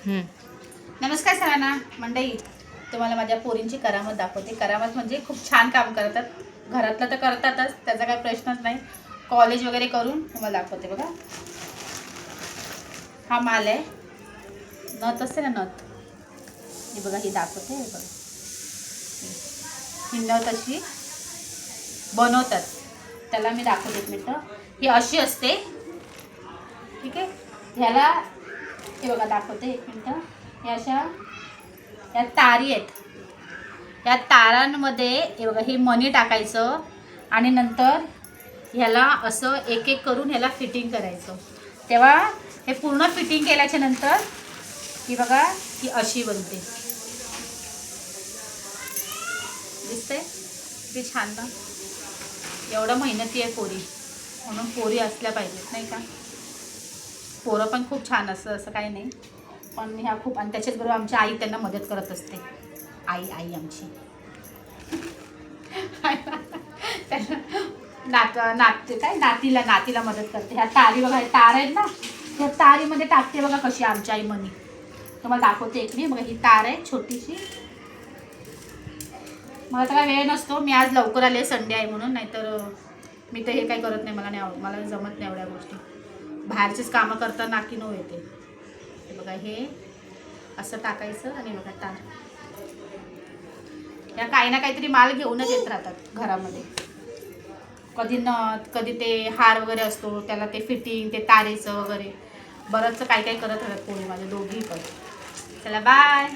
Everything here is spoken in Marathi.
नमस्कार सरांना मंडळी, तुम्हाला माझ्या पोरींची करामत दाखवते. करामत म्हणजे खूप छान काम करतात. घरातलं तर करतातच, त्याचा काही प्रश्नच नाही. कॉलेज वगैरे करून तुम्हाला दाखवते. बघा, हा माल आहे, नथ असते ना, नथ. ही बघा, ही दाखवते. हे बघा, ही नथ अशी बनवतात. त्याला मी दाखवते एक मिनटं. ही अशी असते, ठीक आहे. ह्याला हे बघा दाखवते एक मिनटं. हे अशा या तारी आहेत. या तारांमध्ये हे बघा, हे मणी टाकायचं आणि नंतर ह्याला असं एक एक करून ह्याला फिटिंग करायचं. तेव्हा हे पूर्ण फिटिंग केल्याच्या नंतर ही बघा, ही अशी बनते. दिसते किती छान ना. एवढं मेहनती आहे पोरी, म्हणून पोरी असल्या पाहिजेत नाही का. पोरं पण खूप छान असतं, असं काही नाही, पण ह्या खूप. आणि त्याच्याचबरोबर आमची आई त्यांना मदत करत असते. आई आमची नातीला मदत करते. ह्या तारी बघा, तार आहेत ना, त्या तारीमध्ये टाकते बघा कशी आमची आई मनी. तुम्हाला दाखवते एक मी. बघा, ही तार आहे छोटीशी. मला तर काय वेळ नसतो, मी आज लवकर आले, संडे आहे म्हणून. नाहीतर मी तर हे काही करत नाही, मला नाही, मला जमत नाही एवढ्या गोष्टी. बाहेरचीच कामं करता नाकी नो येते. बघा, हे असं टाकायचं आणि बघा तार. या काही ना काहीतरी माल घेऊनच येत राहतात घरामध्ये. कधी नथ, कधी ते हार वगैरे असतो, त्याला ते फिटिंग, ते तारेचं वगैरे बरंचसं काही काही करत राहतात पोरी माझे दोघीही पण. चला बाय.